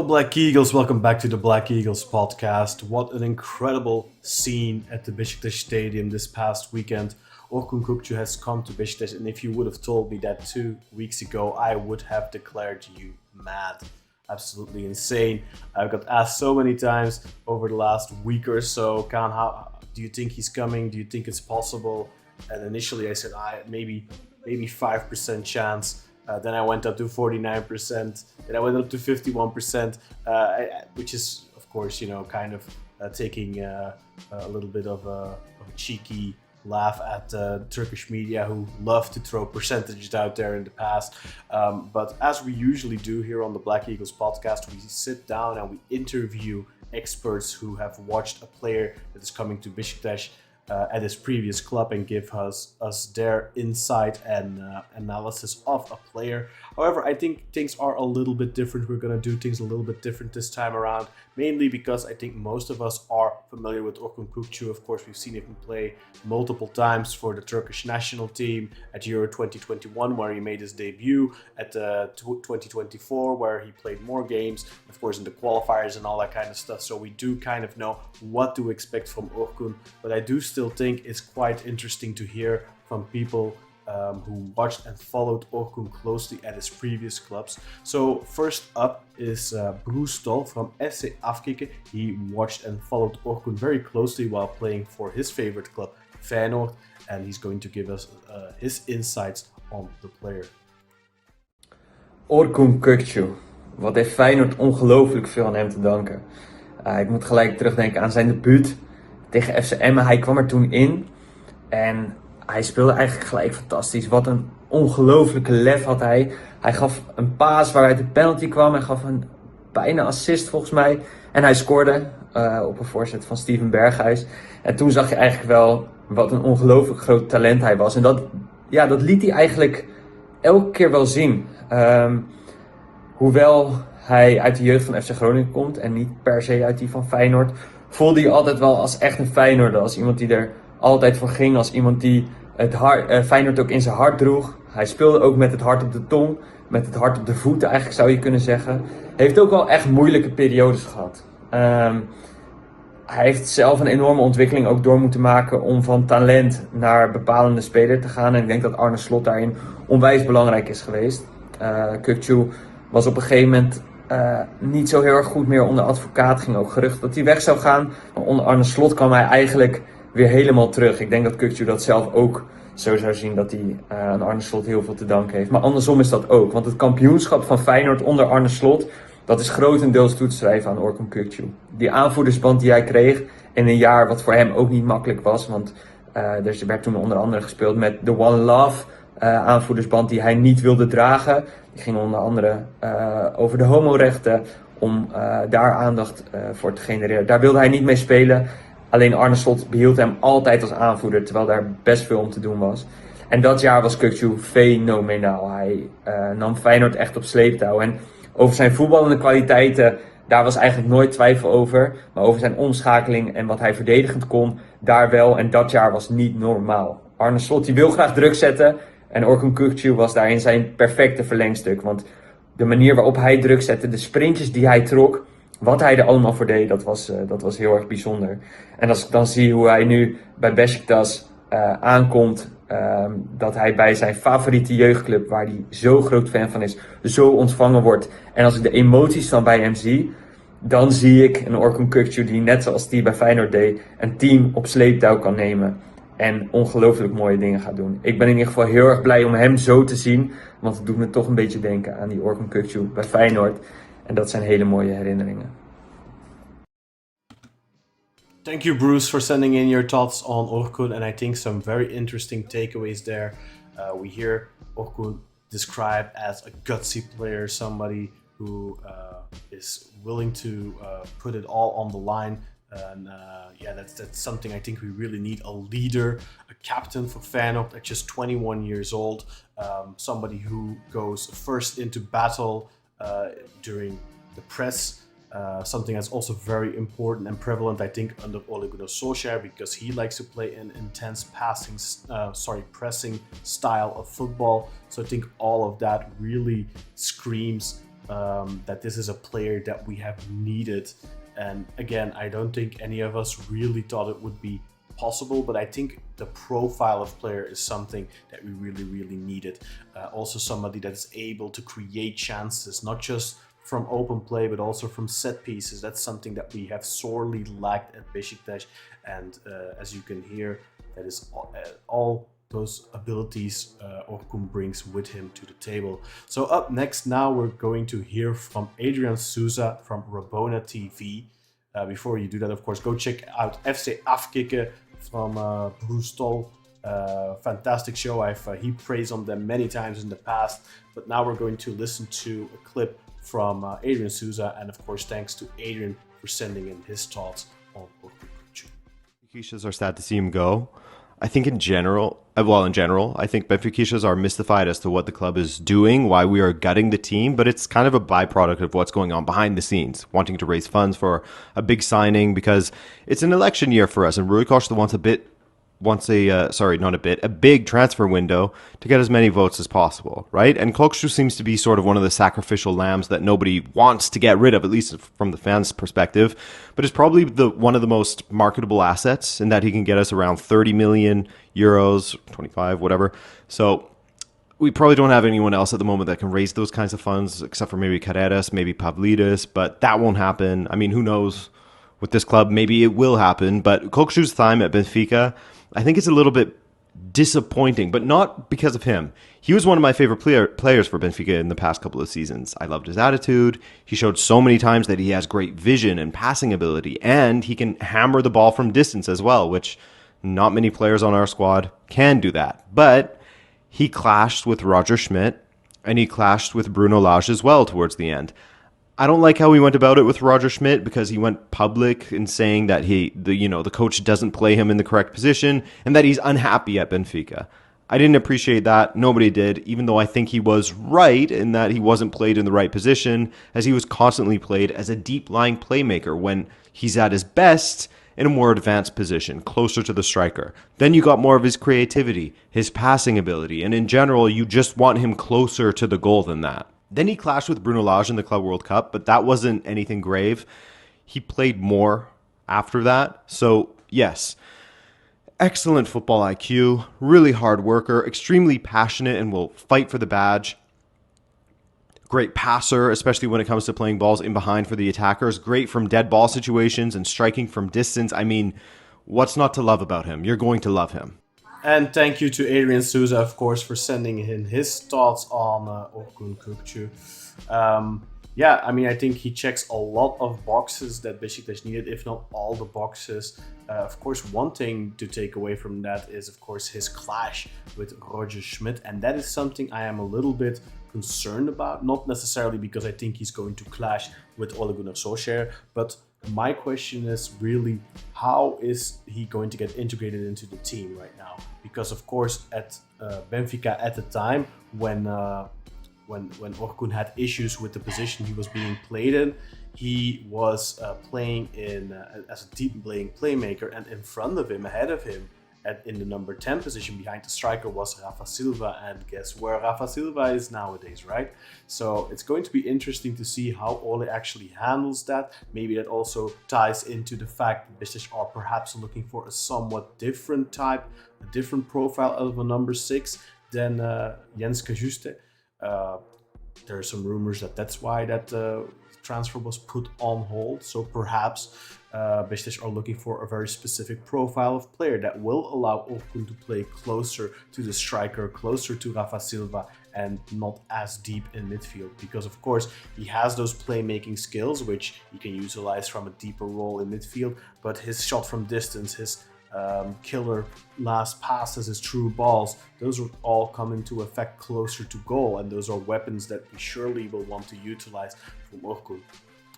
Black Eagles, welcome back to the Black Eagles podcast. What an incredible scene at the Besiktas stadium this past weekend. Orkun Kökçü has come to Beşiktaş, and if you would have told me that 2 weeks ago, I would have declared you mad. Absolutely insane. I've got asked so many times over the last week or so, Kaan, how do you think he's coming? Do you think it's possible? And initially I said, maybe 5% chance. Then I went up to 49%. Then I went up to 51%, which is, of course, kind of taking a little bit of a cheeky laugh at Turkish media who love to throw percentages out there in the past. But as we usually do here on the Black Eagles podcast, we sit down and we interview experts who have watched a player that is coming to Beşiktaş at his previous club and give us their insight and analysis of a player. However, I think things are a little bit different. We're going to do things a little bit different this time around, mainly because I think most of us are familiar with Orkun Kökçü. Of course, we've seen him play multiple times for the Turkish national team at Euro 2021, where he made his debut, at 2024, where he played more games, of course, in the qualifiers and all that kind of stuff. So we do kind of know what to expect from Orkun, but I do still think it's quite interesting to hear from people who watched and followed Orkun closely at his previous clubs. So first up is Bruce Stoll from FC Afkikken. He watched and followed Orkun very closely while playing for his favorite club, Feyenoord, and he's going to give us his insights on the player. Orkun Kökçü. Wat heeft Feyenoord ongelooflijk veel aan hem te danken. Ik moet gelijk terugdenken aan zijn debuut tegen FC Emmen. Hij kwam er toen in en hij speelde eigenlijk gelijk fantastisch. Wat een ongelooflijke lef had hij. Hij gaf een paas waaruit de penalty kwam. Hij gaf een bijna assist volgens mij. En hij scoorde op een voorzet van Steven Berghuis. En toen zag je eigenlijk wel wat een ongelooflijk groot talent hij was. En dat liet hij eigenlijk elke keer wel zien. Hoewel hij uit de jeugd van FC Groningen komt en niet per se uit die van Feyenoord, voelde hij altijd wel als echt een Feyenoorder. Als iemand die er altijd voor ging, als iemand die het Feyenoord ook in zijn hart droeg. Hij speelde ook met het hart op de tong, met het hart op de voeten eigenlijk zou je kunnen zeggen. Hij heeft ook wel echt moeilijke periodes gehad. Hij heeft zelf een enorme ontwikkeling ook door moeten maken om van talent naar bepalende speler te gaan. En ik denk dat Arne Slot daarin onwijs belangrijk is geweest. Kökçü was op een gegeven moment niet zo heel erg goed meer onder advocaat. Ging ook gerucht dat hij weg zou gaan. Maar onder Arne Slot kwam hij eigenlijk weer helemaal terug. Ik denk dat Kökçü dat zelf ook zo zou zien, dat hij aan Arne Slot heel veel te danken heeft. Maar andersom is dat ook. Want het kampioenschap van Feyenoord onder Arne Slot, dat is grotendeels toe te schrijven aan Orkun Kökçü. Die aanvoerdersband die hij kreeg in een jaar wat voor hem ook niet makkelijk was. Want er werd toen onder andere gespeeld met de One Love aanvoerdersband die hij niet wilde dragen. Die ging onder andere over de homorechten, om daar aandacht voor te genereren. Daar wilde hij niet mee spelen. Alleen Arne Slot behield hem altijd als aanvoerder, terwijl daar best veel om te doen was. En dat jaar was Kökçü fenomenaal. Hij nam Feyenoord echt op sleeptouw. En over zijn voetballende kwaliteiten, daar was eigenlijk nooit twijfel over. Maar over zijn omschakeling en wat hij verdedigend kon, daar wel. En dat jaar was niet normaal. Arne Slot die wil graag druk zetten. En Orkun Kökçü was daarin zijn perfecte verlengstuk. Want de manier waarop hij druk zette, de sprintjes die hij trok, wat hij er allemaal voor deed, dat was heel erg bijzonder. En als ik dan zie hoe hij nu bij Besiktas aankomt, dat hij bij zijn favoriete jeugdclub, waar hij zo groot fan van is, zo ontvangen wordt. En als ik de emoties dan bij hem zie, dan zie ik een Orkun Kökçü die, net zoals die bij Feyenoord deed, een team op sleeptouw kan nemen. En ongelooflijk mooie dingen gaat doen. Ik ben in ieder geval heel erg blij om hem zo te zien. Want het doet me toch een beetje denken aan die Orkun Kökçü bij Feyenoord. En dat zijn hele mooie herinneringen. Thank you, Bruce, for sending in your thoughts on Orkun, and I think some very interesting takeaways there. We hear Orkun described as a gutsy player, somebody who is willing to put it all on the line. And that's something I think we really need. A leader, a captain for Feyenoord at just 21 years old. Somebody who goes first into battle during the press. Something that's also very important and prevalent, I think, under Orkun Kökçü, because he likes to play an intense pressing style of football. So I think all of that really screams that this is a player that we have needed. And again, I don't think any of us really thought it would be possible, but I think the profile of player is something that we really needed. Also somebody that is able to create chances, not just from open play, but also from set pieces. That's something that we have sorely lacked at Besiktas. And as you can hear, that is all those abilities Orkun brings with him to the table. So up next now, we're going to hear from Adrian Sousa from Rabona TV. Before you do that, of course, go check out FC Afkikken from Bruce Stoll. Fantastic show. He praised on them many times in the past, but now we're going to listen to a clip from Adrian Sousa, and of course, thanks to Adrian for sending in his thoughts on Orkun Kökçü. Benfica are sad to see him go. I think in general, I think Benfica are mystified as to what the club is doing, why we are gutting the team, but it's kind of a byproduct of what's going on behind the scenes, wanting to raise funds for a big signing because it's an election year for us, and Rui Costa wants a big transfer window to get as many votes as possible, right? And Kökçü seems to be sort of one of the sacrificial lambs that nobody wants to get rid of, at least from the fans' perspective, but is probably one of the most marketable assets in that he can get us around 30 million euros, 25, whatever. So we probably don't have anyone else at the moment that can raise those kinds of funds, except for maybe Carreras, maybe Pavlidis, but that won't happen. I mean, who knows? With this club, maybe it will happen, but Kökçü's time at Benfica, I think it's a little bit disappointing, but not because of him. He was one of my favorite players for Benfica in the past couple of seasons. I loved his attitude. He showed so many times that he has great vision and passing ability, and he can hammer the ball from distance as well, which not many players on our squad can do that. But he clashed with Roger Schmidt, and he clashed with Bruno Lage as well towards the end. I don't like how he went about it with Roger Schmidt because he went public in saying that the coach doesn't play him in the correct position and that he's unhappy at Benfica. I didn't appreciate that. Nobody did, even though I think he was right in that he wasn't played in the right position, as he was constantly played as a deep-lying playmaker when he's at his best in a more advanced position, closer to the striker. Then you got more of his creativity, his passing ability, and in general, you just want him closer to the goal than that. Then he clashed with Bruno Lage in the Club World Cup, but that wasn't anything grave. He played more after that. So, yes, excellent football IQ, really hard worker, extremely passionate and will fight for the badge. Great passer, especially when it comes to playing balls in behind for the attackers. Great from dead ball situations and striking from distance. I mean, what's not to love about him? You're going to love him. And thank you to Adrian Sousa, of course, for sending in his thoughts on Orkun Kökçü. I think he checks a lot of boxes that Besiktas needed, if not all the boxes. Of course, one thing to take away from that is, of course, his clash with Roger Schmidt. And that is something I am a little bit concerned about. Not necessarily because I think he's going to clash with Ole Gunnar Solskjaer, but my question is really, how is he going to get integrated into the team right now? Because of course at Benfica at the time when Orkun had issues with the position he was being played in, he was playing as a deep playing playmaker, and in front of him, ahead of him, in the number 10 position behind the striker was Rafa Silva, and guess where Rafa Silva is nowadays, right? So it's going to be interesting to see how Ole actually handles that. Maybe that also ties into the fact that Besiktas are perhaps looking for a somewhat different type, a different profile of a number 6 than Jens Kajuste. There are some rumors that's why that transfer was put on hold. So perhaps Beşiktaş are looking for a very specific profile of player that will allow Orkun to play closer to the striker, closer to Rafa Silva, and not as deep in midfield. Because of course he has those playmaking skills which he can utilize from a deeper role in midfield, but his shot from distance, his killer last passes, his true balls, those will all come into effect closer to goal, and those are weapons that we surely will want to utilize from Orkun.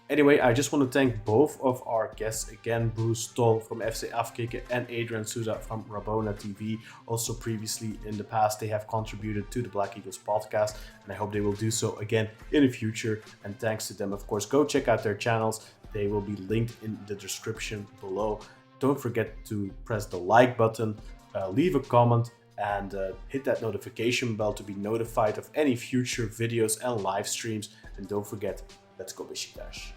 Anyway, I just want to thank both of our guests again, Bruce Stoll from FC Afkikken and Adrian Sousa from Rabona TV. Also previously in the past, they have contributed to the Black Eagles podcast, and I hope they will do so again in the future. And thanks to them, of course, go check out their channels. They will be linked in the description below. Don't forget to press the like button, leave a comment, and hit that notification bell to be notified of any future videos and live streams. And don't forget, let's go Besiktas.